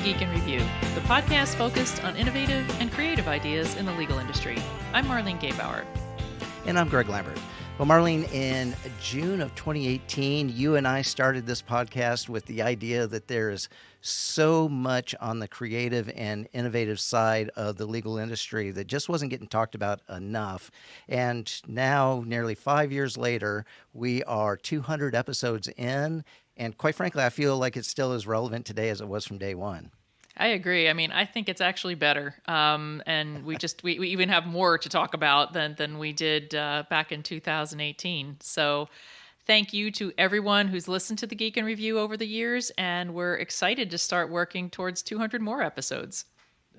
Geek in Review, the podcast focused on innovative and creative ideas in the legal industry. I'm Marlene Gabauer. And I'm Greg Lambert. Well, Marlene, in June of 2018, you and I started this podcast with the idea that there is so much on the creative and innovative side of the legal industry that just wasn't getting talked about enough. And now, nearly 5 years later, we are 200 episodes in. And quite frankly, I feel like it's still as relevant today as it was from day one. I agree. I mean, I think it's actually better. And we even have more to talk about than we did back in 2018. So thank you to everyone who's listened to the Geek in Review over the years. And we're excited to start working towards 200 more episodes.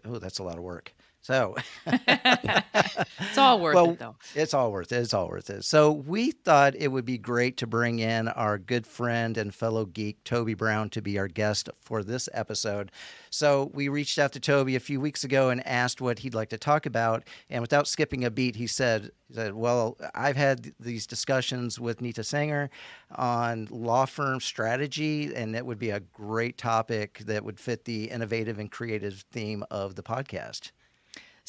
Oh, that's a lot of work. So it's all worth it, though. It's all worth it. It's all worth it. So we thought it would be great to bring in our good friend and fellow geek, Toby Brown, to be our guest for this episode. So we reached out to Toby a few weeks ago and asked what he'd like to talk about. And without skipping a beat, he said, well, I've had these discussions with Nita Sanger on law firm strategy, and that would be a great topic that would fit the innovative and creative theme of the podcast.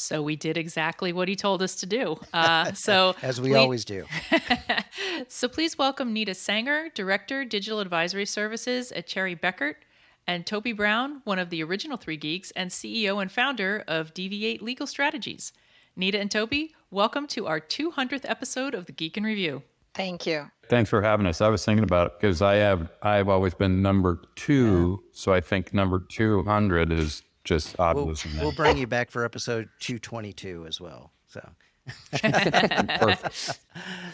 So we did exactly what he told us to do. As we always do. So please welcome Nita Sanger, Director, Digital Advisory Services at Cherry Bekaert, and Toby Brown, one of the original three geeks and CEO and founder of DV8 Legal Strategies. Nita and Toby, welcome to our 200th episode of the Geek in Review. Thank you. Thanks for having us. I was thinking about it because I've always been number two, so I think number 200 is just obvious. We'll bring you back for episode 222 as well. So, Perfect.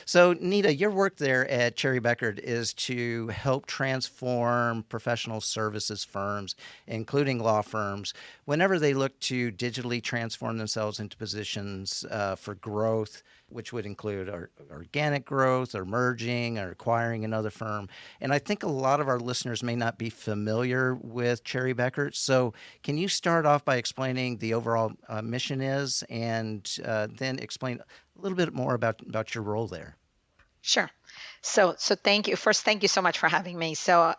So Nita, your work there at Cherry Bekaert is to help transform professional services firms, including law firms, whenever they look to digitally transform themselves into positions for growth, which would include organic growth or merging or acquiring another firm. And I think a lot of our listeners may not be familiar with Cherry Bekaert. So can you start off by explaining the overall mission is and then explain a little bit more about your role there? Sure. So thank you. First, thank you so much for having me. So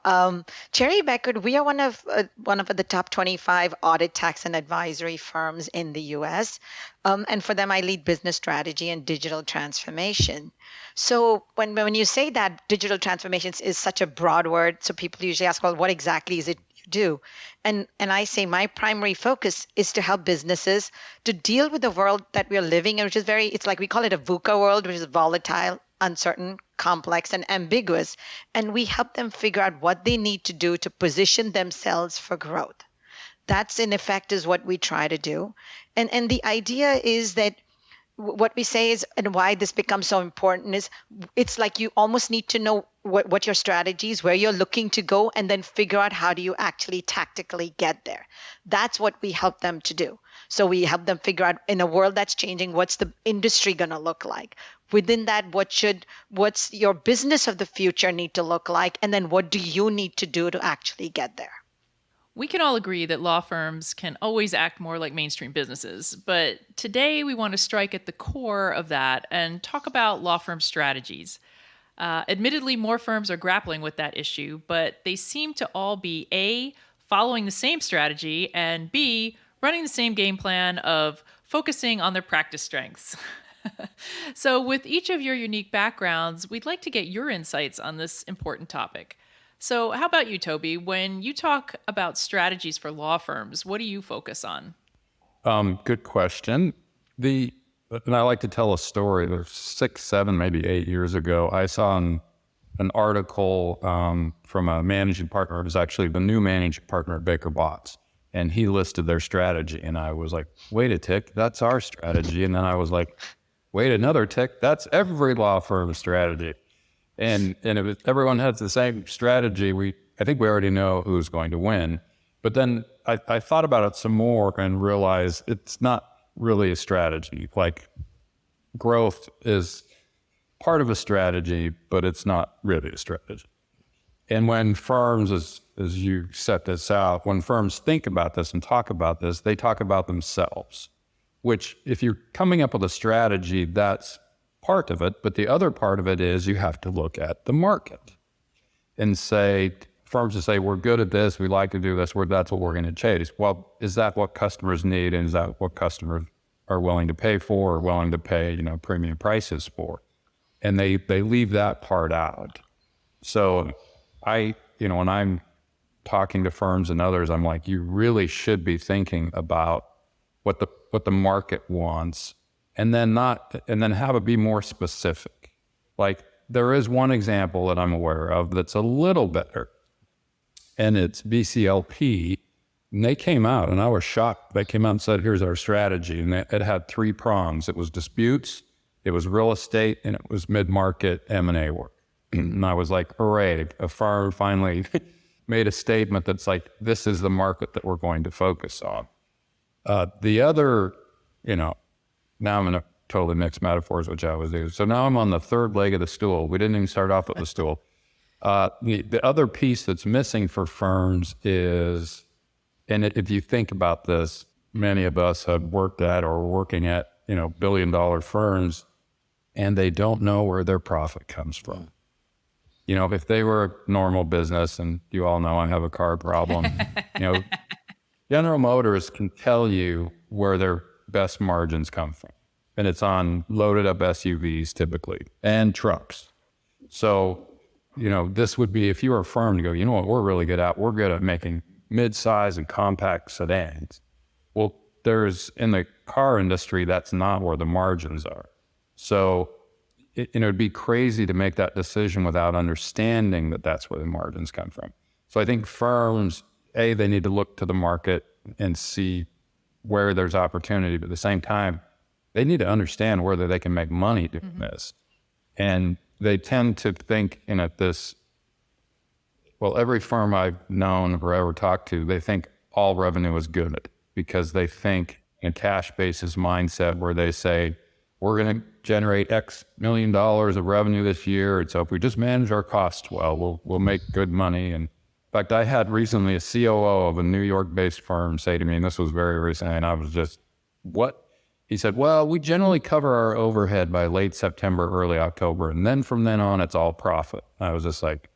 Cherry Bekaert, we are one of the top 25 audit, tax, and advisory firms in the U.S. And for them, I lead business strategy and digital transformation. So when you say that digital transformation is such a broad word, so people usually ask, well, what exactly is it you do? And I say my primary focus is to help businesses to deal with the world that we're living in, which is it's like we call it a VUCA world, which is volatile, uncertain, complex, and ambiguous. And we help them figure out what they need to do to position themselves for growth. That's in effect is what we try to do. And the idea is that what we say is, and why this becomes so important is, it's like you almost need to know what your strategy is, where you're looking to go, and then figure out how do you actually tactically get there. That's what we help them to do. So we help them figure out, in a world that's changing, what's the industry going to look like? Within that, what's your business of the future need to look like? And then what do you need to do to actually get there? We can all agree that law firms can always act more like mainstream businesses, but today we want to strike at the core of that and talk about law firm strategies. Admittedly, more firms are grappling with that issue, but they seem to all be A, following the same strategy, and B, running the same game plan of focusing on their practice strengths. So with each of your unique backgrounds, we'd like to get your insights on this important topic. So how about you, Toby? When you talk about strategies for law firms, what do you focus on? Good question. And I like to tell a story. There's 6, 7, maybe 8 years ago, I saw an article from a managing partner. It was actually the new managing partner at Baker Botts. And he listed their strategy. And I was like, wait a tick, that's our strategy. And then I was like, wait another tick, that's every law firm's strategy. And if everyone has the same strategy, I think we already know who's going to win. But then I thought about it some more and realized it's not really a strategy. Like, growth is part of a strategy, but it's not really a strategy. And when firms, as you set this out, when firms think about this and talk about this, they talk about themselves, which if you're coming up with a strategy, that's part of it. But the other part of it is you have to look at the market and say, firms to say, we're good at this, we like to do this, that's what we're going to chase. Well, is that what customers need, and is that what customers are willing to pay for, or willing to pay, premium prices for? And they leave that part out. So when I'm talking to firms and others, I'm like, you really should be thinking about what the market wants, and then have it be more specific. Like, there is one example that I'm aware of that's a little better, and it's BCLP. And they came out, and I was shocked. They came out and said, here's our strategy. And it had 3 prongs. It was disputes, it was real estate, and it was mid-market M&A work. And I was like, hooray, a firm finally made a statement that's like, this is the market that we're going to focus on. The other, now I'm going to totally mix metaphors, which I always do. So now I'm on the third leg of the stool. We didn't even start off with the stool. The other piece that's missing for firms is, and if you think about this, many of us have worked at or are working at, billion-dollar firms, and they don't know where their profit comes from. If they were a normal business, and you all know I have a car problem, General Motors can tell you where their best margins come from. And it's on loaded up SUVs typically, and trucks. So, this would be, if you were a firm to go, you know what we're really good at? We're good at making mid-size and compact sedans. Well, in the car industry, that's not where the margins are. So, it'd be crazy to make that decision without understanding that that's where the margins come from. So I think firms, they need to look to the market and see where there's opportunity, but at the same time, they need to understand whether they can make money doing this. And they tend to think every firm I've known or ever talked to, they think all revenue is good, because they think in a cash basis mindset where they say, we're going to generate X million dollars of revenue this year. And so if we just manage our costs well, we'll make good money. And in fact, I had recently a COO of a New York-based firm say to me, and this was very recent, and I was just, what? He said, well, we generally cover our overhead by late September, early October. And then from then on, it's all profit. I was just like,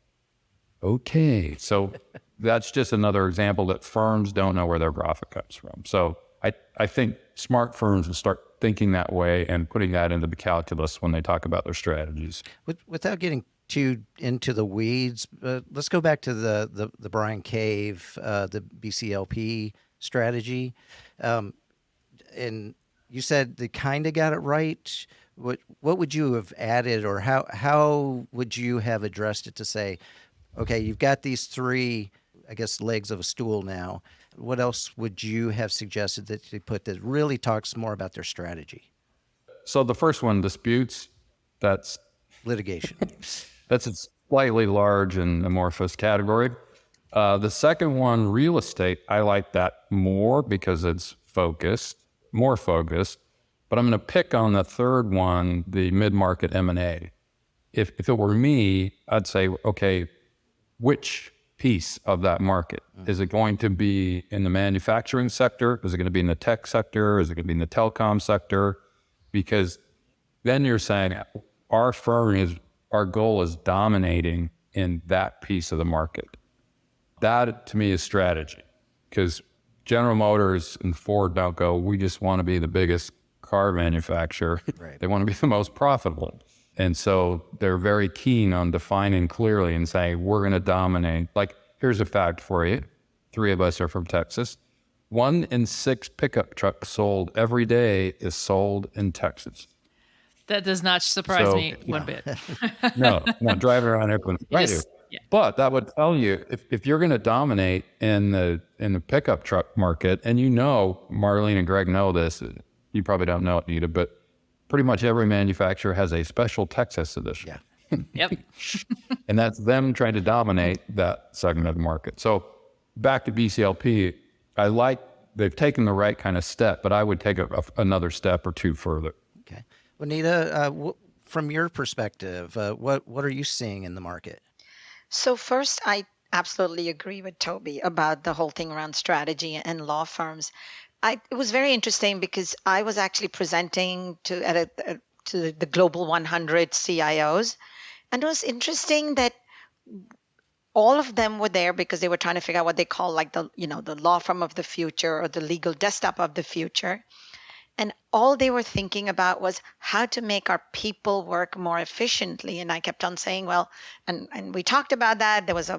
okay. So that's just another example that firms don't know where their profit comes from. So I think smart firms will start thinking that way and putting that into the calculus when they talk about their strategies. Without getting too into the weeds, let's go back to the Brian Cave, the BCLP strategy. And you said they kind of got it right. What would you have added, or how would you have addressed it to say, okay, you've got these 3, I guess, legs of a stool now. What else would you have suggested that they put that really talks more about their strategy? So the first one, disputes, that's litigation. That's a slightly large and amorphous category. The second one, real estate, I like that more because it's more focused. But I'm going to pick on the third one, the mid-market M&A. If it were me, I'd say, okay, which piece of that market? Is it going to be in the manufacturing sector? Is it going to be in the tech sector? Is it going to be in the telecom sector? Because then you're saying our goal is dominating in that piece of the market. That to me is strategy, because General Motors and Ford don't go, we just want to be the biggest car manufacturer. Right. They want to be the most profitable. And so they're very keen on defining clearly and saying, we're going to dominate. Like, here's a fact for you. 3 of us are from Texas. 1 in 6 pickup trucks sold every day is sold in Texas. That does not surprise me one bit. No, driving around here. Right. Yeah. But that would tell you, if you're going to dominate in the pickup truck market, and Marlene and Greg know this, you probably don't know it, Nita, but pretty much every manufacturer has a special Texas edition. Yeah. Yep. And that's them trying to dominate that segment of the market. So back to BCLP, they've taken the right kind of step, but I would take another step or 2 further. Okay. Well, Nita, from your perspective, what are you seeing in the market? So first, I absolutely agree with Toby about the whole thing around strategy and law firms. It was very interesting because I was actually presenting to the Global 100 CIOs, and it was interesting that all of them were there because they were trying to figure out what they call like the law firm of the future or the legal desktop of the future. And all they were thinking about was how to make our people work more efficiently. And I kept on saying, well, and we talked about that. I was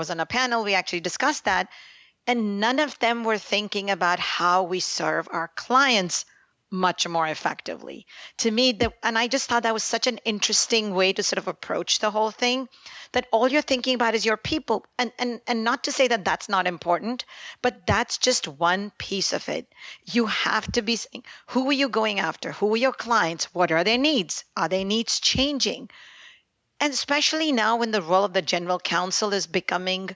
on a panel, we actually discussed that. And none of them were thinking about how we serve our clients much more effectively. To me, and I just thought that was such an interesting way to sort of approach the whole thing, that all you're thinking about is your people. And not to say that that's not important, but that's just one piece of it. You have to be saying, who are you going after? Who are your clients? What are their needs? Are their needs changing? And especially now when the role of the general counsel is becoming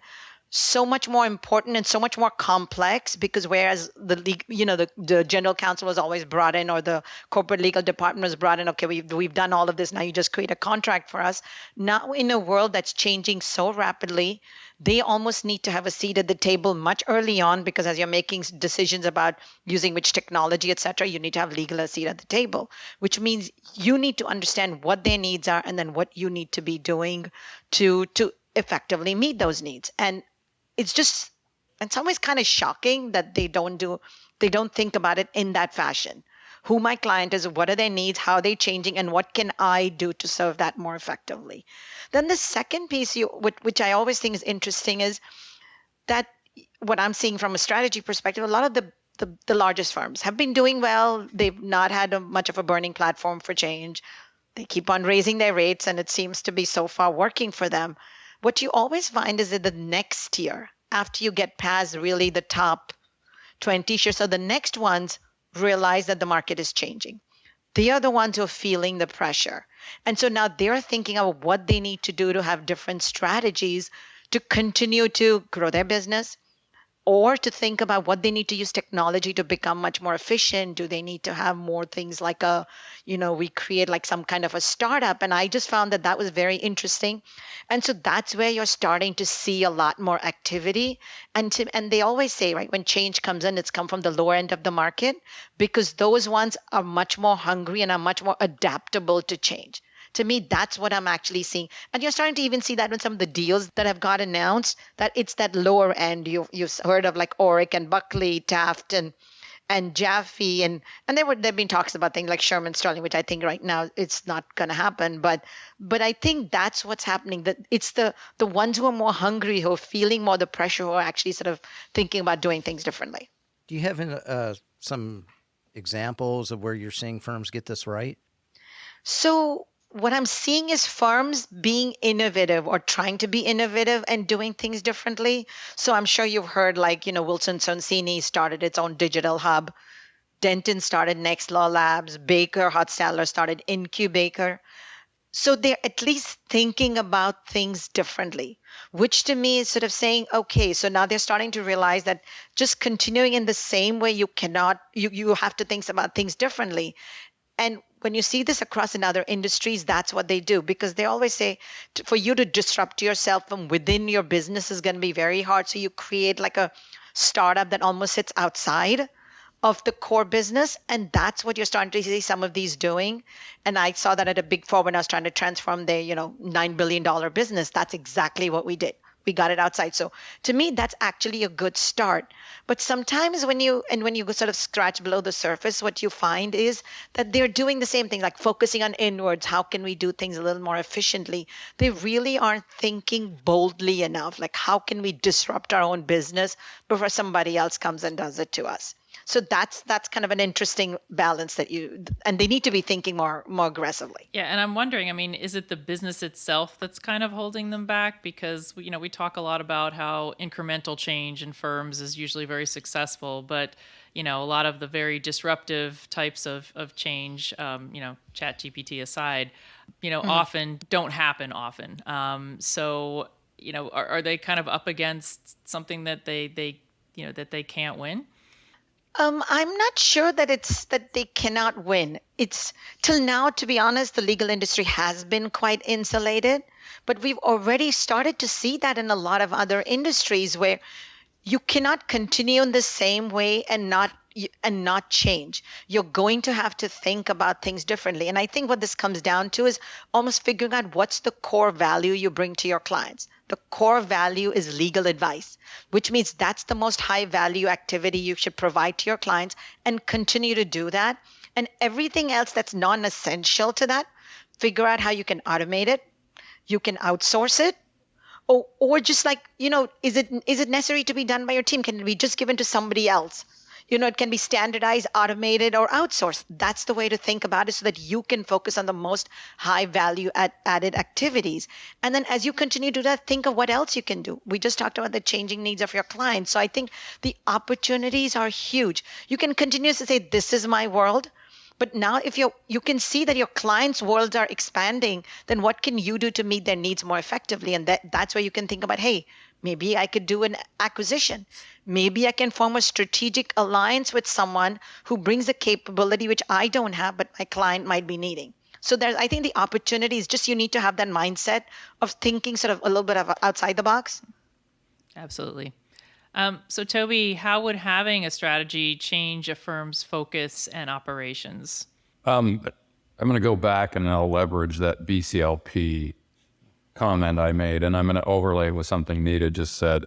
so much more important and so much more complex, because whereas the general counsel was always brought in, or the corporate legal department was brought in, okay, we've done all of this, now you just create a contract for us. Now in a world that's changing so rapidly, they almost need to have a seat at the table much early on, because as you're making decisions about using which technology, etc., you need to have legal a seat at the table, which means you need to understand what their needs are and then what you need to be doing to effectively meet those needs. And it's just in some ways kind of shocking that they don't think about it in that fashion. Who my client is, what are their needs, how are they changing, and what can I do to serve that more effectively? Then the second piece, which I always think is interesting, is that what I'm seeing from a strategy perspective, a lot of the largest firms have been doing well. They've not had much of a burning platform for change. They keep on raising their rates, and it seems to be so far working for them. What you always find is that the next year, after you get past really the top 20 shares, so the next ones realize that the market is changing. They are the ones who are feeling the pressure. And so now they're thinking of what they need to do to have different strategies to continue to grow their business, or to think about what they need to use technology to become much more efficient. Do they need to have more things like we create like some kind of a startup? And I just found that was very interesting. And so that's where you're starting to see a lot more activity. And they always say, right, when change comes in, it's come from the lower end of the market, because those ones are much more hungry and are much more adaptable to change. To me, that's what I'm actually seeing. And you're starting to even see that in some of the deals that have got announced, that it's that lower end. You've heard of like Oric and Buckley, Taft and Jaffe, and there've been talks about things like Sherman Sterling, which I think right now it's not going to happen. But I think that's what's happening. That it's the ones who are more hungry, who are feeling more the pressure, who are actually sort of thinking about doing things differently. Do you have some examples of where you're seeing firms get this right? So what I'm seeing is firms being innovative or trying to be innovative and doing things differently. So I'm sure you've heard Wilson Sonsini started its own digital hub. Denton started Next Law Labs. Baker Hotstadler started Incubator. So they're at least thinking about things differently, which to me is sort of saying, okay, so now they're starting to realize that just continuing in the same way, you have to think about things differently. And when you see this across in other industries, that's what they do, because they always say for you to disrupt yourself from within your business is going to be very hard. So you create like a startup that almost sits outside of the core business. And that's what you're starting to see some of these doing. And I saw that at a Big Four when I was trying to transform their, $9 billion business. That's exactly what we did. We got it outside. So to me, that's actually a good start. But sometimes when you sort of scratch below the surface, what you find is that they're doing the same thing, like focusing on inwards. How can we do things a little more efficiently? They really aren't thinking boldly enough. Like, how can we disrupt our own business before somebody else comes and does it to us? So that's kind of an interesting balance and they need to be thinking more aggressively. Yeah, and I'm wondering, is it the business itself that's kind of holding them back? Because, we talk a lot about how incremental change in firms is usually very successful, but, a lot of the very disruptive types of change, ChatGPT aside, often don't happen often. So, are they kind of up against something that they can't win? I'm not sure that it's that they cannot win. It's till now, to be honest, the legal industry has been quite insulated, but we've already started to see that in a lot of other industries where you cannot continue in the same way and not, and not change. You're going to have to think about things differently. And I think what this comes down to is almost figuring out what's the core value you bring to your clients. The core value is legal advice, which means that's the most high value activity you should provide to your clients, and continue to do that. And everything else that's non-essential to that, figure out how you can automate it, you can outsource it, or just like, is it necessary to be done by your team? Can it be just given to somebody else? It can be standardized, automated, or outsourced. That's the way to think about it, so that you can focus on the most high value added activities. And then as you continue to do that, think of what else you can do. We just talked about the changing needs of your clients. So I think the opportunities are huge. You can continue to say, this is my world. But now if you can see that your clients' worlds are expanding, then what can you do to meet their needs more effectively? And that's where you can think about, hey, maybe I could do an acquisition. Maybe I can form a strategic alliance with someone who brings a capability which I don't have, but my client might be needing. So I think the opportunity is just, you need to have that mindset of thinking sort of a little bit of outside the box. Absolutely. So Toby, how would having a strategy change a firm's focus and operations? I'm going to go back and I'll leverage that BCLP comment I made, and I'm going to overlay with something Nita just said.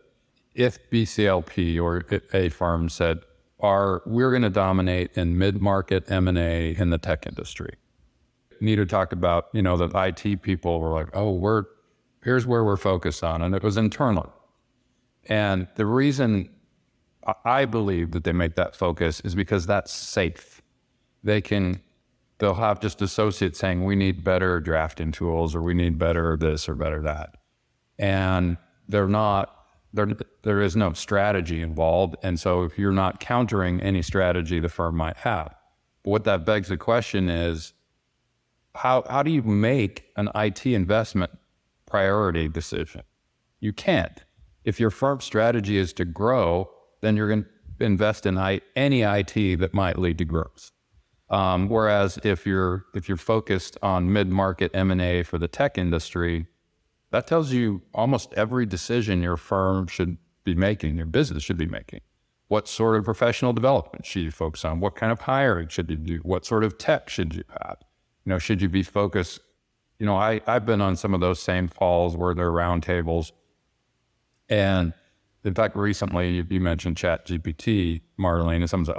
If BCLP or a firm said, we're going to dominate in mid-market M&A in the tech industry. Nita talked about, the IT people were like, here's where we're focused on, and it was internal. And the reason I believe that they make that focus is because that's safe. They'll have just associates saying, we need better drafting tools, or we need better this or better that. And there is no strategy involved. And so if you're not countering any strategy the firm might have, but what that begs the question is, how do you make an IT investment priority decision? You can't. If your firm's strategy is to grow, then you're going to invest in any IT that might lead to growth. Whereas if you're focused on mid-market M&A for the tech industry, that tells you almost every decision your firm should be making, your business should be making. What sort of professional development should you focus on? What kind of hiring should you do? What sort of tech should you have? Should you be focused? I've been on some of those same calls where they're roundtables. And in fact, recently you mentioned ChatGPT, Marlene, and someone said,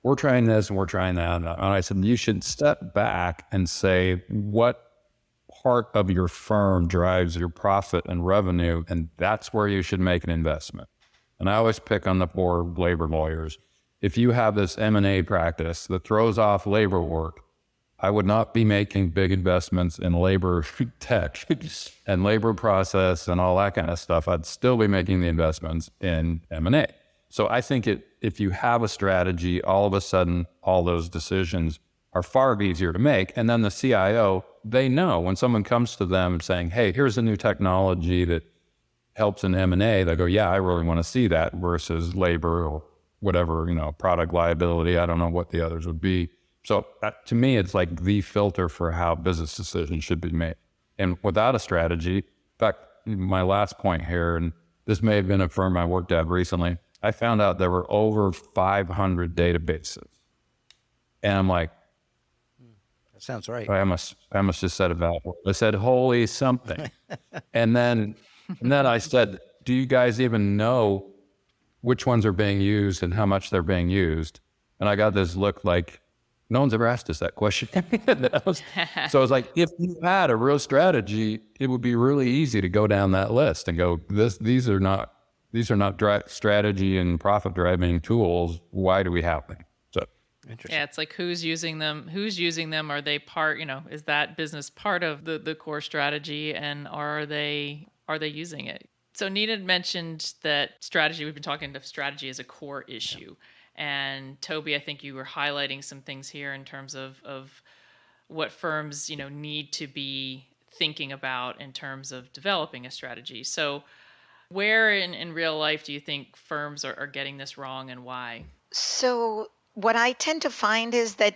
we're trying this and we're trying that. And I said, you should step back and say, what part of your firm drives your profit and revenue? And that's where you should make an investment. And I always pick on the poor labor lawyers. If you have this M&A practice that throws off labor work, I would not be making big investments in labor tech and labor process and all that kind of stuff. I'd still be making the investments in M&A. So I think if you have a strategy, all of a sudden, all those decisions are far easier to make. And then the CIO, they know when someone comes to them saying, hey, here's a new technology that helps in M&A, they go, yeah, I really want to see that, versus labor or whatever, product liability. I don't know what the others would be. So to me, it's like the filter for how business decisions should be made. And without a strategy, in fact, my last point here, and this may have been a firm I worked at recently, I found out there were over 500 databases. And I'm like, that sounds right. I must just said about, I said, holy something. and then I said, do you guys even know which ones are being used and how much they're being used? And I got this look like, no one's ever asked us that question. So I was like, if you had a real strategy, it would be really easy to go down that list and go, these are not strategy and profit driving tools. Why do we have them? So yeah, it's like, who's using them? Are they part, is that business part of the core strategy, and are they using it? So Nita mentioned that strategy, we've been talking to strategy as a core issue. Yeah. And Toby, I think you were highlighting some things here in terms of what firms, need to be thinking about in terms of developing a strategy. So where in real life do you think firms are getting this wrong, and why? So what I tend to find is that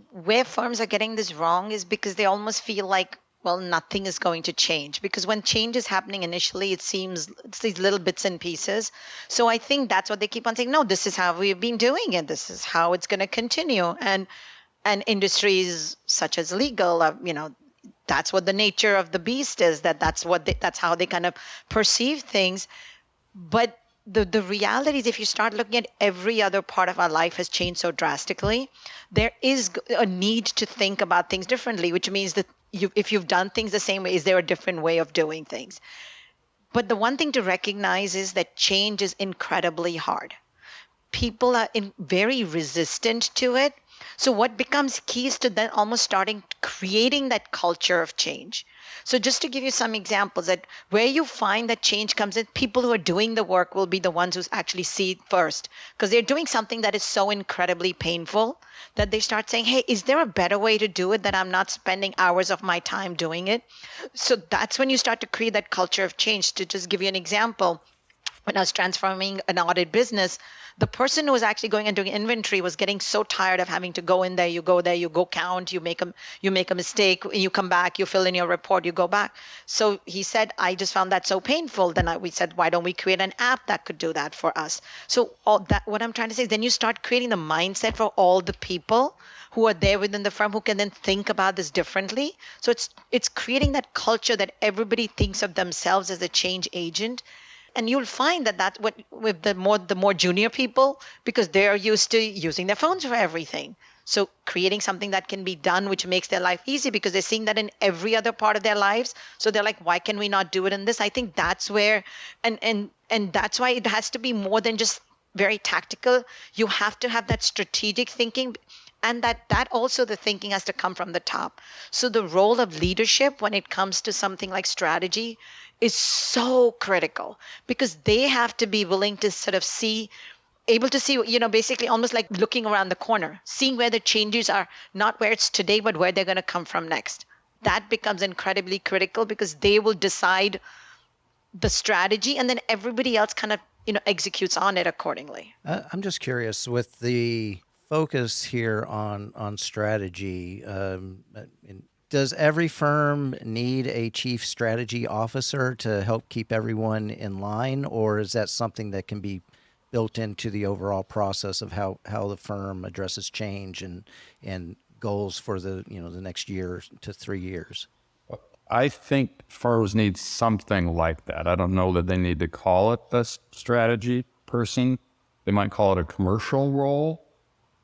where firms are getting this wrong is because they almost feel like well, nothing is going to change, because when change is happening initially, it seems it's these little bits and pieces. So I think that's what they keep on saying. No, this is how we've been doing it. This is how it's going to continue. And industries such as legal, that's what the nature of the beast is. That's how they kind of perceive things. But the reality is, if you start looking at every other part of our life has changed so drastically, there is a need to think about things differently, which means that if you've done things the same way, is there a different way of doing things? But the one thing to recognize is that change is incredibly hard. People are very resistant to it. So what becomes key is to then almost starting creating that culture of change. So just to give you some examples, that where you find that change comes in, people who are doing the work will be the ones who actually see it first, because they're doing something that is so incredibly painful that they start saying, hey, is there a better way to do it that I'm not spending hours of my time doing it? So that's when you start to create that culture of change. To just give you an example, when I was transforming an audit business, the person who was actually going and doing inventory was getting so tired of having to go in there, you go count, you make a mistake, you come back, you fill in your report, you go back. So he said, I just found that so painful. Then we said, why don't we create an app that could do that for us? So all that, what I'm trying to say is, then you start creating the mindset for all the people who are there within the firm who can then think about this differently. So it's creating that culture that everybody thinks of themselves as a change agent. And you'll find that that's what with the more junior people, because they're used to using their phones for everything. So creating something that can be done, which makes their life easy, because they're seeing that in every other part of their lives. So they're like, why can we not do it in this? I think that's where, and that's why it has to be more than just very tactical. You have to have that strategic thinking. And that also, the thinking has to come from the top. So the role of leadership when it comes to something like strategy is so critical, because they have to be willing to sort of able to see, basically almost like looking around the corner, seeing where the changes are, not where it's today, but where they're going to come from next. That becomes incredibly critical, because they will decide the strategy and then everybody else kind of, executes on it accordingly. I'm just curious, with the focus here on strategy, does every firm need a chief strategy officer to help keep everyone in line, or is that something that can be built into the overall process of how the firm addresses change and goals for the next year to 3 years? I think firms need something like that. I don't know that they need to call it a strategy person. They might call it a commercial role.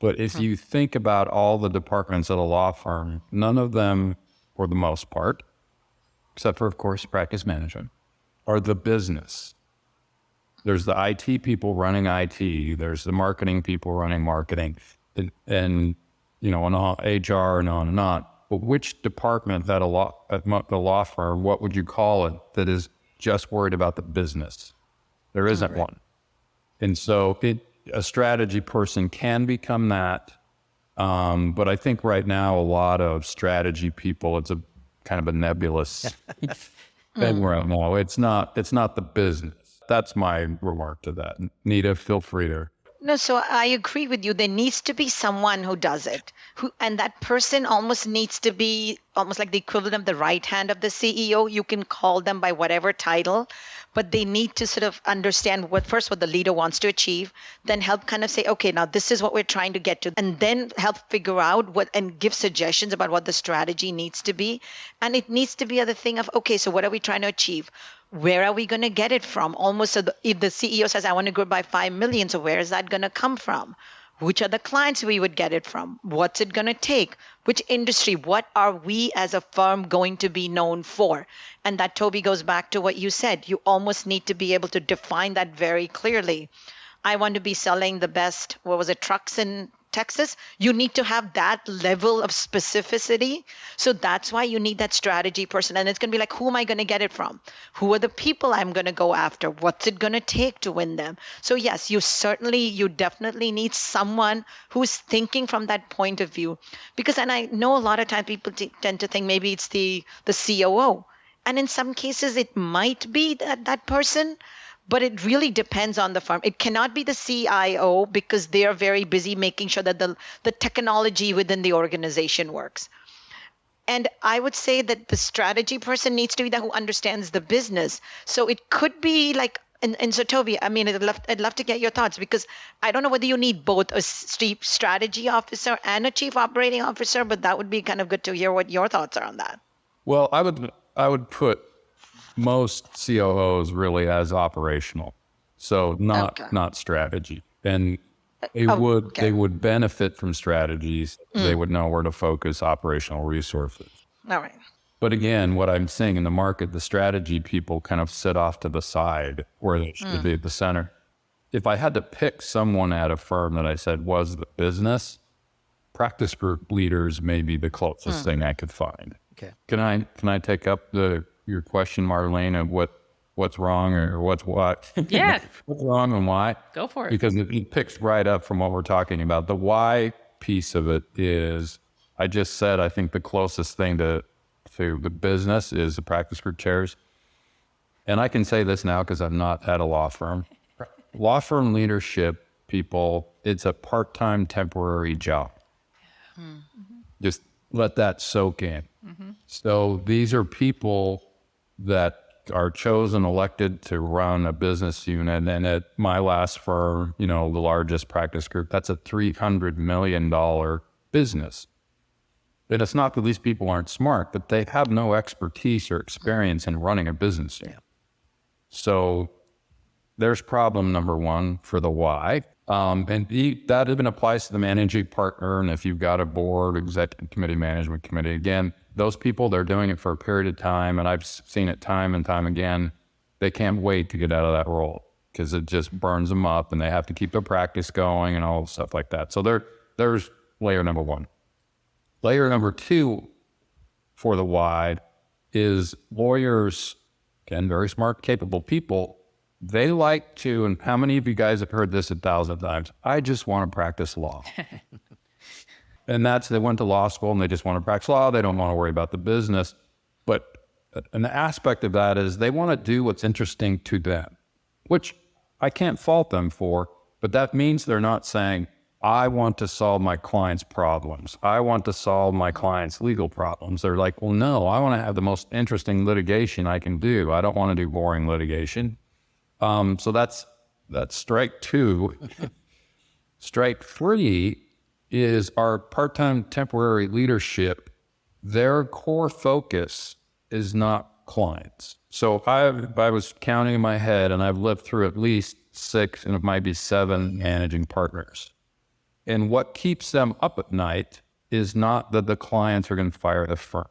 But if you think about all the departments at a law firm, none of them, for the most part, except for, of course, practice management, are the business. There's the IT people running IT. There's the marketing people running marketing, and HR and on and on. But which department at the law firm, what would you call it, that is just worried about the business? There isn't one. And so a strategy person can become that. But I think right now a lot of strategy people, it's a kind of a nebulous thing right now. It's not the business. That's my remark to that. Nita, feel free to. No, so I agree with you. There needs to be someone who does it, and that person almost needs to be almost like the equivalent of the right hand of the CEO. You can call them by whatever title, but they need to sort of understand what the leader wants to achieve, then help kind of say, okay, now this is what we're trying to get to, and then help figure out and give suggestions about what the strategy needs to be. And it needs to be the thing of, okay, so what are we trying to achieve? Where are we going to get it from? Almost so if the CEO says, I want to grow by 5 million, so where is that going to come from? Which are the clients we would get it from? What's it going to take? Which industry? What are we as a firm going to be known for? And that, Toby, goes back to what you said. You almost need to be able to define that very clearly. I want to be selling the best, trucks in Texas. You need to have that level of specificity. So that's why you need that strategy person. And it's going to be like, who am I going to get it from? Who are the people I'm going to go after? What's it going to take to win them? So yes, you definitely need someone who's thinking from that point of view. And I know a lot of times people tend to think maybe it's the COO. And in some cases, it might be that person. But it really depends on the firm. It cannot be the CIO, because they are very busy making sure that the technology within the organization works. And I would say that the strategy person needs to be the who understands the business. So it could be like, and so Toby, I mean, I'd love to get your thoughts, because I don't know whether you need both a chief strategy officer and a chief operating officer, but that would be kind of good to hear what your thoughts are on that. Well, I would put most COOs really as operational, so not strategy. And they would benefit from strategies. They would know where to focus operational resources. All right. But again, what I'm seeing in the market, the strategy people kind of sit off to the side where they should be at the center. If I had to pick someone at a firm that I said was the business, practice group leaders may be the closest thing I could find. Okay. Can I take up your question, Marlene, of what's wrong or what's what? Yeah. What's wrong and why? Go for it. Because it picks right up from what we're talking about. The why piece of it is, I just said, I think the closest thing to the business is the practice group chairs. And I can say this now because I've not at a law firm. Law firm leadership people, it's a part-time temporary job. Just let that soak in. So these are people that are chosen, elected to run a business unit. And at my last firm, the largest practice group, that's a $300 million business. And it's not that these people aren't smart, but they have no expertise or experience in running a business unit. So there's problem number one for the why. That even applies to the managing partner. And if you've got a board, executive committee, management committee, again, those people, they're doing it for a period of time. And I've seen it time and time again. They can't wait to get out of that role because it just burns them up and they have to keep their practice going and all stuff like that. So there's layer number one. Layer number two for the why is lawyers, again, very smart, capable people. They like to, and how many of you guys have heard this 1,000 times? I just want to practice law. And they went to law school and they just want to practice law. They don't want to worry about the business. But an aspect of that is they want to do what's interesting to them, which I can't fault them for, but that means they're not saying, I want to solve my client's problems. I want to solve my client's legal problems. They're like, well, no, I want to have the most interesting litigation I can do. I don't want to do boring litigation. So that's strike two. Strike three is our part-time temporary leadership. Their core focus is not clients. So I was counting in my head, and I've lived through at least 6, and it might be 7 managing partners. And what keeps them up at night is not that the clients are going to fire the firm.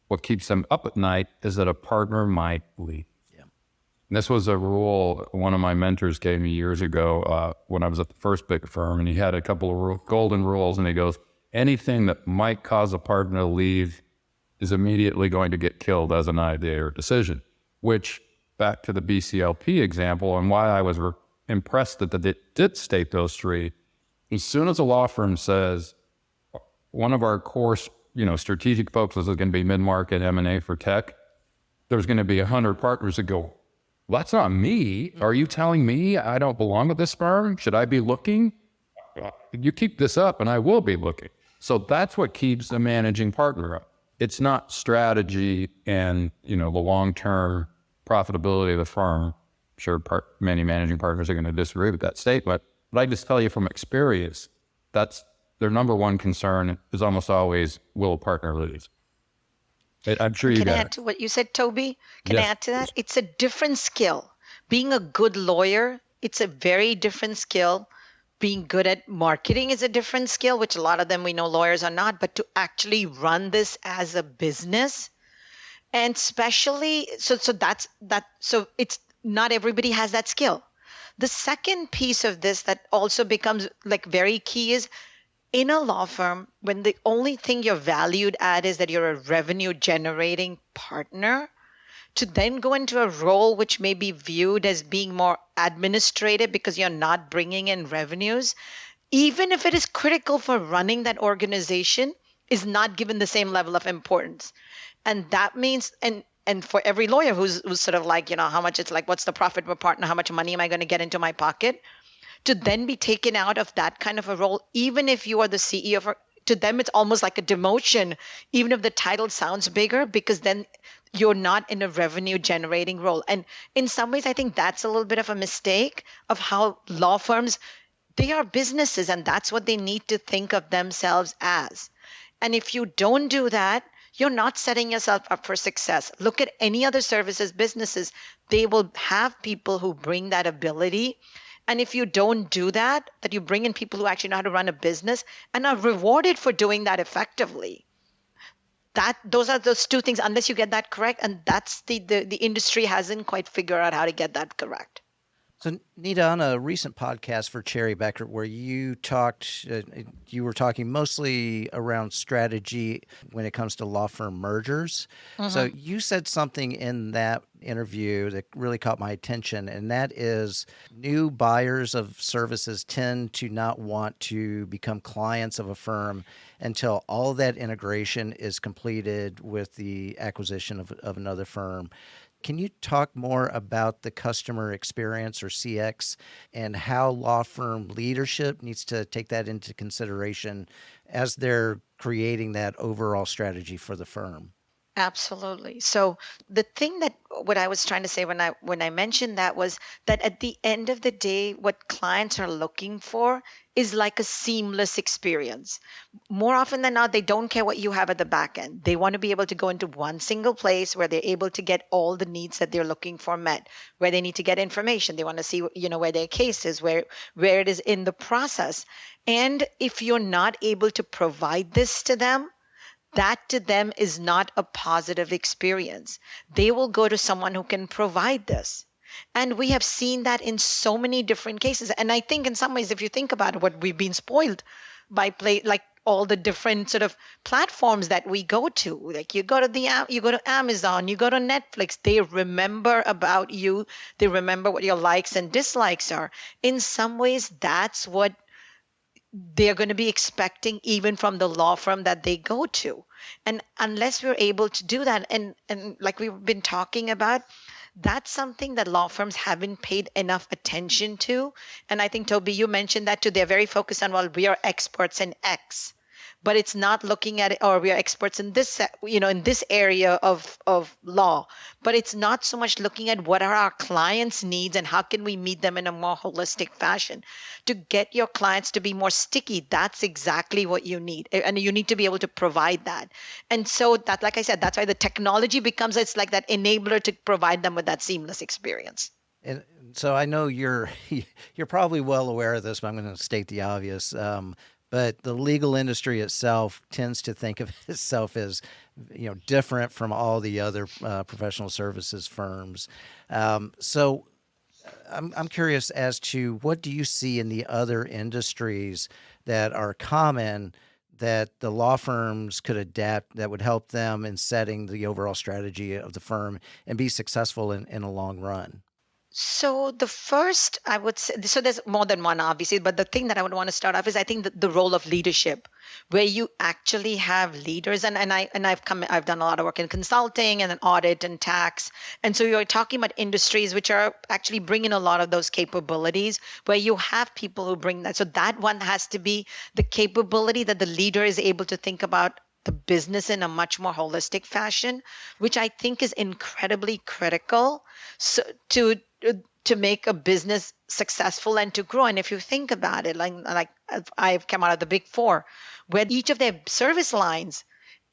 What keeps them up at night is that a partner might leave. Yeah. And this was a rule one of my mentors gave me years ago when I was at the first big firm, and he had a couple of golden rules, and he goes, anything that might cause a partner to leave is immediately going to get killed as an idea or decision, which, back to the BCLP example, and why I was impressed that it did state those 3. As soon as a law firm says one of our core, strategic focuses is going to be mid-market M&A for tech, there's going to be 100 partners that go, well, that's not me. Are you telling me I don't belong at this firm? Should I be looking? You keep this up and I will be looking. So that's what keeps the managing partner up. It's not strategy and, the long-term profitability of the firm. I'm sure many managing partners are going to disagree with that statement. But I just tell you from experience, that's their number one concern is almost always, will a partner leave? I'm sure you Can got I add it. to what you said, Toby? Can Yes, I add to that? please. It's a different skill. Being a good lawyer, it's a very different skill. Being good at marketing is a different skill, which a lot of them we know lawyers are not. But to actually run this as a business, and especially, so that's that. So it's not everybody has that skill. The second piece of this that also becomes like very key is in a law firm, when the only thing you're valued at is that you're a revenue generating partner, to then go into a role which may be viewed as being more administrative because you're not bringing in revenues, even if it is critical for running that organization, is not given the same level of importance. And that means, and for every lawyer who's sort of like, how much it's like, what's the profit per partner? How much money am I going to get into my pocket? To then be taken out of that kind of a role, even if you are the CEO to them, it's almost like a demotion, even if the title sounds bigger, because then you're not in a revenue generating role. And in some ways, I think that's a little bit of a mistake of how law firms, they are businesses, and that's what they need to think of themselves as. And if you don't do that, you're not setting yourself up for success. Look at any other services businesses. They will have people who bring that ability. And if you don't do that, that you bring in people who actually know how to run a business and are rewarded for doing that effectively. Those are those two things, unless you get that correct. And that's the industry hasn't quite figured out how to get that correct. So, Nita, on a recent podcast for Cherry Bekaert, where you were talking mostly around strategy when it comes to law firm mergers. So you said something in that interview that really caught my attention, and that is new buyers of services tend to not want to become clients of a firm until all that integration is completed with the acquisition of another firm. Can you talk more about the customer experience or CX and how law firm leadership needs to take that into consideration as they're creating that overall strategy for the firm? Absolutely. So the thing that what I was trying to say when I mentioned that was that at the end of the day, what clients are looking for is like a seamless experience. More often than not, they don't care what you have at the back end. They want to be able to go into one single place where they're able to get all the needs that they're looking for met, where they need to get information. They want to see, where their case is, where it is in the process. And if you're not able to provide this to them, that to them is not a positive experience. They will go to someone who can provide this. And we have seen that in so many different cases. And I think in some ways, if you think about it, what we've been spoiled by like all the different sort of platforms that we go to. Like you go to Amazon, you go to Netflix, they remember about you, they remember what your likes and dislikes are. In some ways, that's what they're going to be expecting even from the law firm that they go to. And unless we're able to do that, and like we've been talking about, that's something that law firms haven't paid enough attention to. And I think, Toby, you mentioned that too. They're very focused on, well, we are experts in X. But it's not looking at it, or we are experts in this, in this area of law. But it's not so much looking at what are our clients' needs and how can we meet them in a more holistic fashion. To get your clients to be more sticky, that's exactly what you need. And you need to be able to provide that. And so that, like I said, that's why the technology becomes, it's like that enabler to provide them with that seamless experience. And so I know you're probably well aware of this, but I'm going to state the obvious. But the legal industry itself tends to think of itself as, different from all the other professional services firms. So I'm curious as to what do you see in the other industries that are common that the law firms could adapt that would help them in setting the overall strategy of the firm and be successful in a long run? So the first, I would say, so there's more than one, obviously, but the thing that I would want to start off is I think the role of leadership, where you actually have leaders, and I've done a lot of work in consulting and in audit and tax, and so you're talking about industries which are actually bringing a lot of those capabilities, where you have people who bring that. So that one has to be the capability that the leader is able to think about the business in a much more holistic fashion, which I think is incredibly critical so to make a business successful and to grow. And if you think about it, like I've come out of the Big Four, where each of their service lines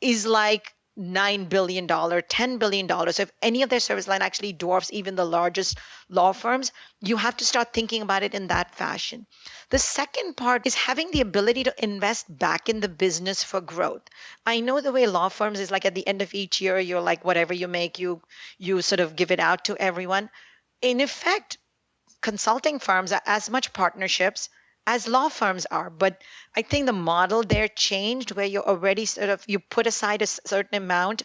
is like $9 billion, $10 billion. So if any of their service line actually dwarfs even the largest law firms, you have to start thinking about it in that fashion. The second part is having the ability to invest back in the business for growth. I know the way law firms is like at the end of each year, you're like, whatever you make, you sort of give it out to everyone. In effect, consulting firms are as much partnerships as law firms are. But I think the model there changed, where you already you put aside a certain amount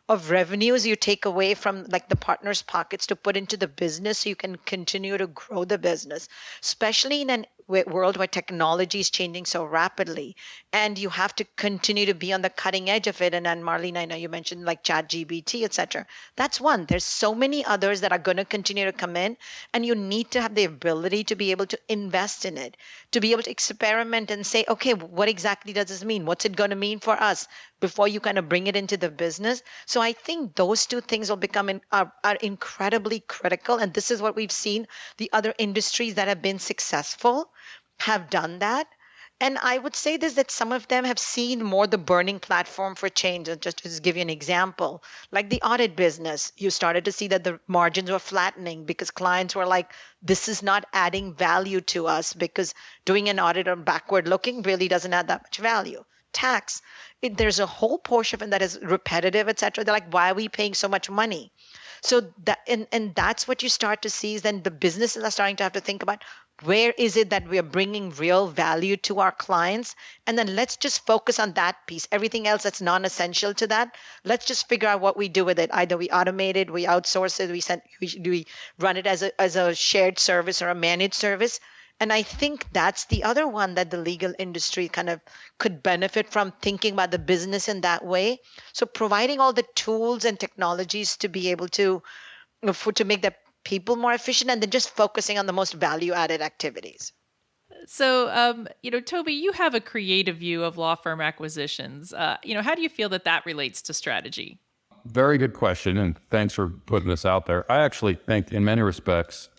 of revenues you take away from like the partners' pockets to put into the business so you can continue to grow the business, especially world where technology is changing so rapidly, and you have to continue to be on the cutting edge of it. And then Marlene, I know you mentioned like ChatGPT, etc. That's one. There's so many others that are going to continue to come in, and you need to have the ability to be able to invest in it, to be able to experiment and say, okay, what exactly does this mean? What's it going to mean for us before you kind of bring it into the business? So I think those two things will are incredibly critical. And this is what we've seen the other industries that have been successful have done that. And I would say this, that some of them have seen more the burning platform for change. And just to give you an example, like the audit business, you started to see that the margins were flattening because clients were like, this is not adding value to us, because doing an audit on backward looking really doesn't add that much value. Tax, there's a whole portion of it that is repetitive, etc. They're like, why are we paying so much money? So that, and that's what you start to see, is then the businesses are starting to have to think about, where is it that we are bringing real value to our clients? And then let's just focus on that piece. Everything else that's non-essential to that, let's just figure out what we do with it. Either we automate it, we outsource it, we run it as a shared service or a managed service. And I think that's the other one that the legal industry kind of could benefit from, thinking about the business in that way. So providing all the tools and technologies to be able to make the people more efficient, and then just focusing on the most value-added activities. So, Toby, you have a creative view of law firm acquisitions. How do you feel that relates to strategy? Very good question, and thanks for putting this out there. I actually think, in many respects,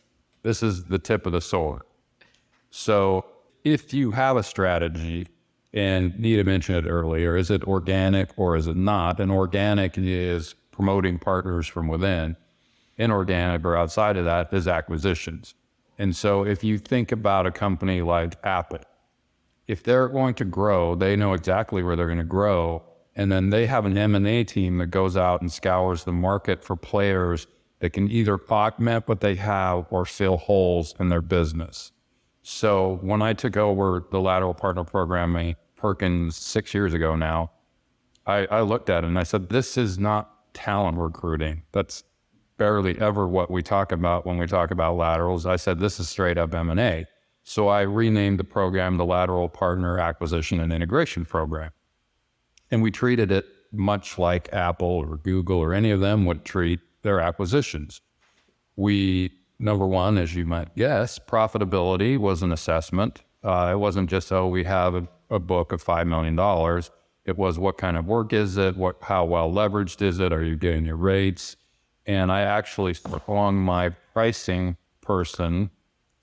this is the tip of the sword. So if you have a strategy, and Nita mentioned it earlier, is it organic or is it not? And organic is promoting partners from within. Inorganic or outside of that is acquisitions. And so if you think about a company like Apple, if they're going to grow, they know exactly where they're going to grow. And then they have an M&A team that goes out and scours the market for players that can either augment what they have or fill holes in their business. So when I took over the lateral partner program at Perkins 6 years ago now, I looked at it and I said, this is not talent recruiting. That's barely ever what we talk about when we talk about laterals. I said, this is straight up M&A. So I renamed the program the Lateral Partner Acquisition and Integration Program. And we treated it much like Apple or Google or any of them would treat their acquisitions. Number one, as you might guess, profitability was an assessment. It wasn't just, we have a book of $5 million. It was, what kind of work is it? How well leveraged is it? Are you getting your rates? And I actually swung my pricing person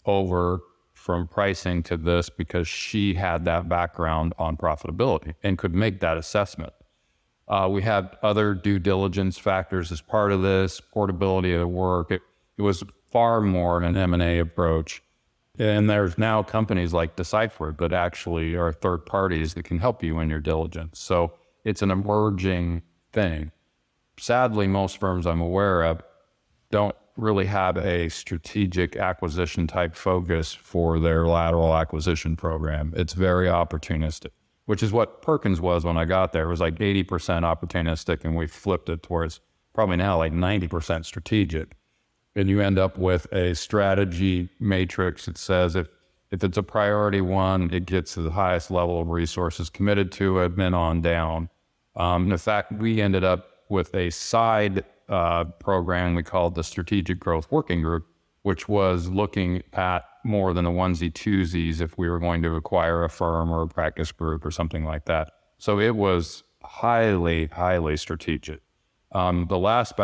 over from pricing to this because she had that background on profitability and could make that assessment. We had other due diligence factors as part of this, portability of the work. It was far more an M&A approach. And there's now companies like Decipher that actually are third parties that can help you in your diligence. So it's an emerging thing. Sadly, most firms I'm aware of don't really have a strategic acquisition type focus for their lateral acquisition program. It's very opportunistic, which is what Perkins was when I got there. It was like 80% opportunistic, and we flipped it towards probably now like 90% strategic. And you end up with a strategy matrix that says if it's a priority one, it gets to the highest level of resources committed to it, then on down. In fact, we ended up with a side program we called the Strategic Growth Working Group, which was looking at more than the onesie twosies if we were going to acquire a firm or a practice group or something like that. So it was highly, highly strategic. The last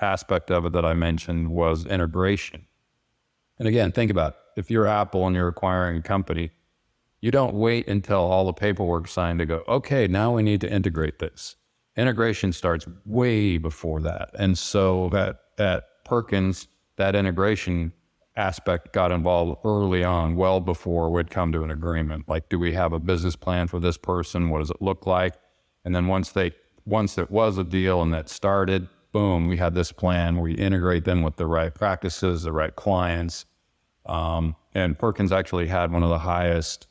aspect of it that I mentioned was integration. And again, think about it. If you're Apple and you're acquiring a company, you don't wait until all the paperwork's signed to go, okay, now we need to integrate this. Integration starts way before that. And so at Perkins, that integration aspect got involved early on, well before we'd come to an agreement. Like, do we have a business plan for this person? What does it look like? And then once it was a deal and that started, boom, we had this plan. We integrate them with the right practices, the right clients. And Perkins actually had one of the highest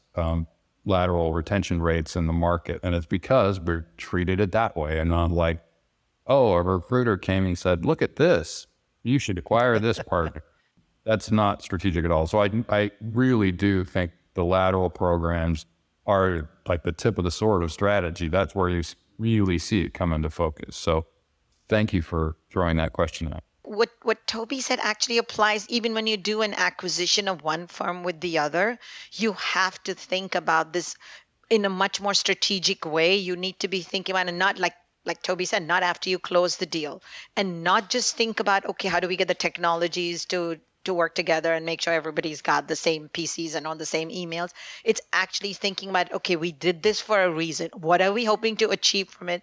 lateral retention rates in the market. And it's because we treated it that way and not like, oh, a recruiter came and said, look at this, you should acquire this partner. That's not strategic at all. So I really do think the lateral programs are like the tip of the sword of strategy. That's where you really see it come into focus. So thank you for throwing that question out. What Toby said actually applies even when you do an acquisition of one firm with the other. You have to think about this in a much more strategic way. You need to be thinking about it, not like Toby said, not after you close the deal, and not just think about, okay, how do we get the technologies to work together and make sure everybody's got the same PCs and on the same emails. It's actually thinking about, okay, we did this for a reason. What are we hoping to achieve from it?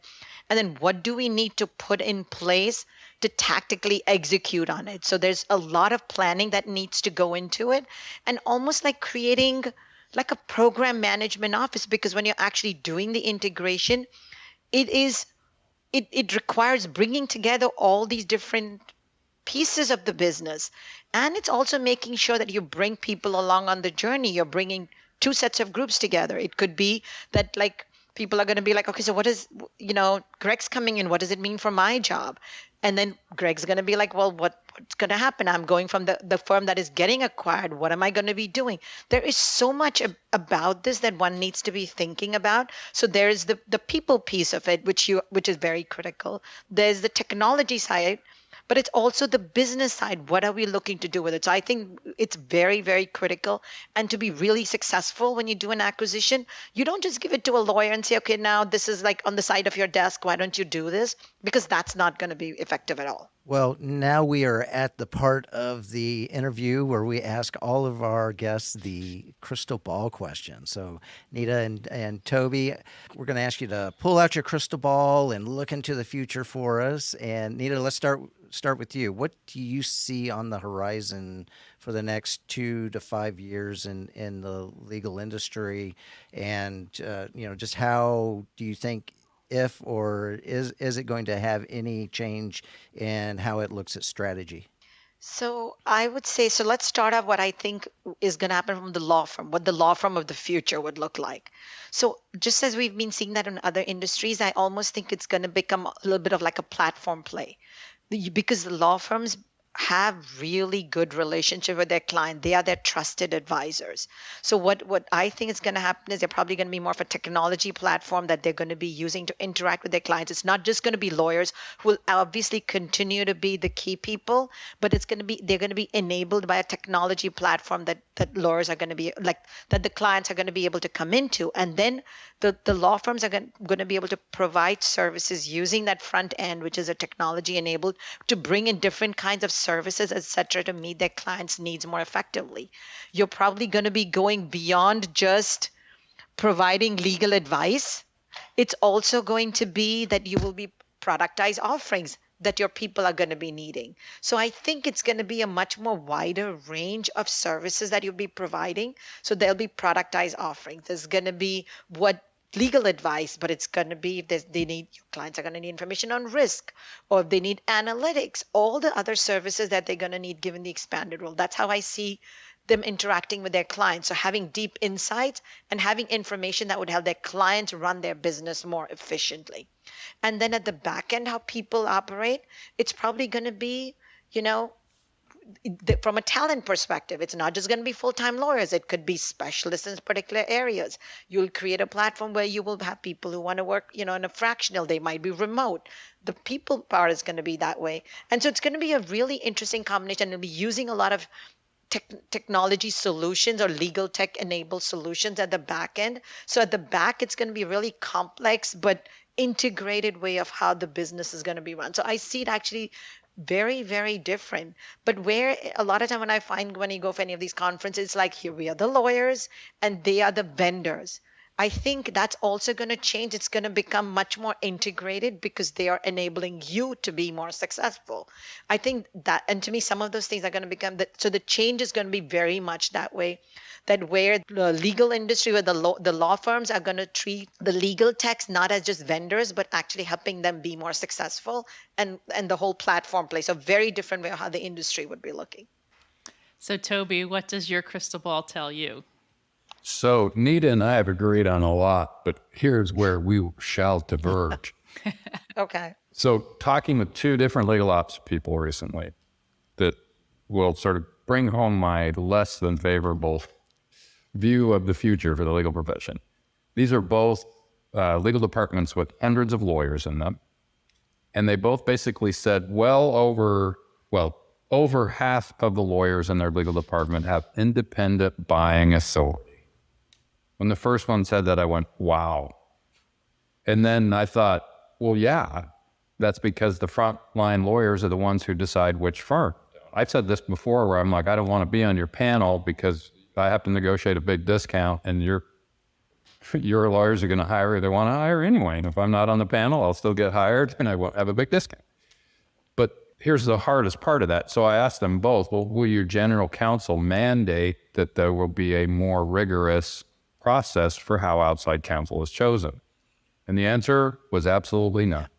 And then what do we need to put in place to tactically execute on it? So there's a lot of planning that needs to go into it, and almost like creating like a program management office, because when you're actually doing the integration, it requires bringing together all these different pieces of the business. And it's also making sure that you bring people along on the journey. You're bringing two sets of groups together. It could be that like people are going to be like, okay, so what is, Greg's coming in. What does it mean for my job? And then Greg's going to be like, well, what's going to happen? I'm going from the firm that is getting acquired. What am I going to be doing? There is so much about this that one needs to be thinking about. So there is the people piece of it, which is very critical. There's the technology side, but it's also the business side. What are we looking to do with it? So I think it's very, very critical. And to be really successful when you do an acquisition, you don't just give it to a lawyer and say, okay, now this is like on the side of your desk. Why don't you do this? Because that's not going to be effective at all. Well, now we are at the part of the interview where we ask all of our guests the crystal ball question. So, Nita and Toby, we're going to ask you to pull out your crystal ball and look into the future for us. And Nita, let's start with you. What do you see on the horizon for the next 2 to 5 years in the legal industry? And, just how do you think, if or is it going to have any change in how it looks at strategy? So I would say, so let's start off what I think is going to happen from the law firm, what the law firm of the future would look like. So just as we've been seeing that in other industries, I almost think it's going to become a little bit of like a platform play, because the law firms have really good relationship with their client. They are their trusted advisors. So what I think is going to happen is they're probably going to be more of a technology platform that they're going to be using to interact with their clients. It's not just going to be lawyers who will obviously continue to be the key people, but they're going to be enabled by a technology platform that lawyers are going to be like, that the clients are going to be able to come into. And then the law firms are going to be able to provide services using that front end, which is a technology enabled, to bring in different kinds of services, etc., to meet their clients' needs more effectively. You're probably going to be going beyond just providing legal advice. It's also going to be that you will be productized offerings that your people are going to be needing. So I think it's going to be a much more wider range of services that you'll be providing. So there'll be productized offerings. There's going to be legal advice, but it's going to be if your clients are going to need information on risk, or if they need analytics, all the other services that they're going to need given the expanded role. That's how I see them interacting with their clients. So having deep insights and having information that would help their clients run their business more efficiently. And then at the back end, how people operate, it's probably going to be, from a talent perspective, it's not just going to be full-time lawyers. It could be specialists in particular areas. You'll create a platform where you will have people who want to work, in a fractional. They might be remote. The people part is going to be that way. And so it's going to be a really interesting combination. It'll be using a lot of technology solutions or legal tech enabled solutions at the back end. So at the back, it's going to be really complex, but integrated way of how the business is going to be run. So I see it actually very, very different. But where a lot of time when you go for any of these conferences, it's like, here we are the lawyers and they are the vendors. I think that's also going to change. It's going to become much more integrated because they are enabling you to be more successful. I think that, and to me, some of those things are going to become that. So the change is going to be very much that way. That where the legal industry, where the law firms are going to treat the legal techs not as just vendors, but actually helping them be more successful, and the whole platform plays a very different way of how the industry would be looking. So Toby, what does your crystal ball tell you? So Nita and I have agreed on a lot, but here's where we shall diverge. Okay. So talking with two different legal ops people recently that will sort of bring home my less than favorable view of the future for the legal profession. These are both legal departments with hundreds of lawyers in them. And they both basically said over half of the lawyers in their legal department have independent buying authority. When the first one said that, I went, wow. And then I thought, well, yeah, that's because the frontline lawyers are the ones who decide which firm. I've said this before where I'm like, I don't want to be on your panel because I have to negotiate a big discount and your lawyers are going to hire who they want to hire anyway. And if I'm not on the panel, I'll still get hired and I won't have a big discount. But here's the hardest part of that. So I asked them both, well, will your general counsel mandate that there will be a more rigorous process for how outside counsel is chosen? And the answer was absolutely not.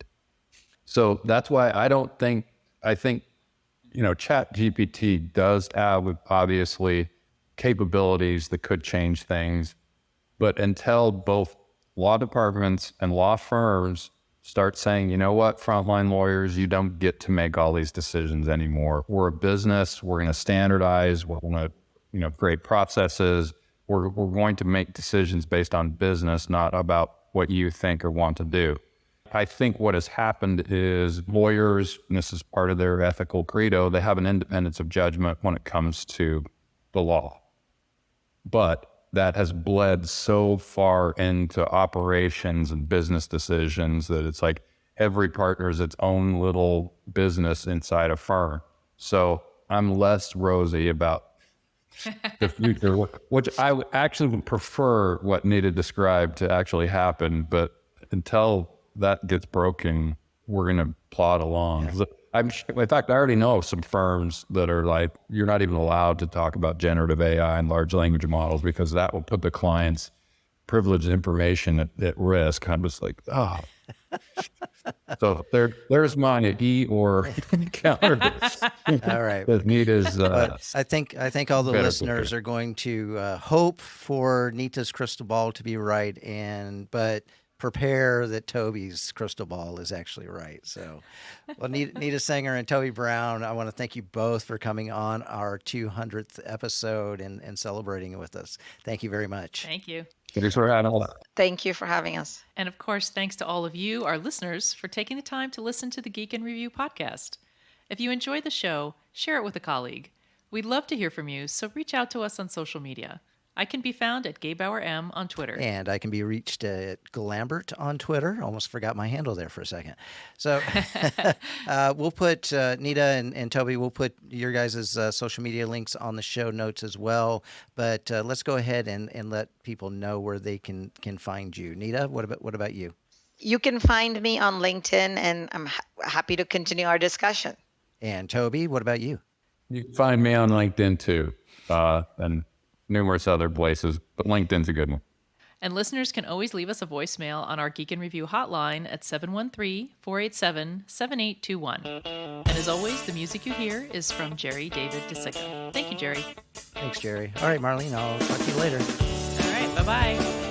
So that's why I think, ChatGPT does have obviously capabilities that could change things. But until both law departments and law firms start saying, you know what, frontline lawyers, you don't get to make all these decisions anymore. We're a business. We're going to standardize. We're going to, create processes. We're going to make decisions based on business, not about what you think or want to do. I think what has happened is lawyers, and this is part of their ethical credo, they have an independence of judgment when it comes to the law. But that has bled so far into operations and business decisions that it's like every partner is its own little business inside a firm. So I'm less rosy about the future, which I actually would prefer what Nita described to actually happen. But until that gets broken, we're going to plod along. In fact, I already know some firms that are like, you're not even allowed to talk about generative AI and large language models because that will put the client's privileged information at risk. I'm just like, oh. So there's my or counter. All right. That Nita's. I think all the listeners are going to hope for Nita's crystal ball to be right, but prepare that Toby's crystal ball is actually right. So, well, Nita Sanger and Toby Brown, I want to thank you both for coming on our 200th episode and celebrating it with us. Thank you very much. Thank you. Thanks for having all that. Thank you for having us. And of course, thanks to all of you, our listeners, for taking the time to listen to the Geek in Review podcast. If you enjoyed the show, share it with a colleague. We'd love to hear from you, so reach out to us on social media. I can be found at GayBauerM on Twitter. And I can be reached at Glambert on Twitter. Almost forgot my handle there for a second. So we'll put, Nita and Toby, we'll put your guys' social media links on the show notes as well. But let's go ahead and let people know where they can find you. Nita, what about you? You can find me on LinkedIn, and I'm happy to continue our discussion. And Toby, what about you? You can find me on LinkedIn too, and numerous other places, but LinkedIn's a good one. And listeners can always leave us a voicemail on our Geek in Review hotline at 713-487-7821. And as always, the music you hear is from Jerry David DeSica. Thank you, Jerry. Thanks, Jerry. All right, Marlene, I'll talk to you later. All right, bye-bye.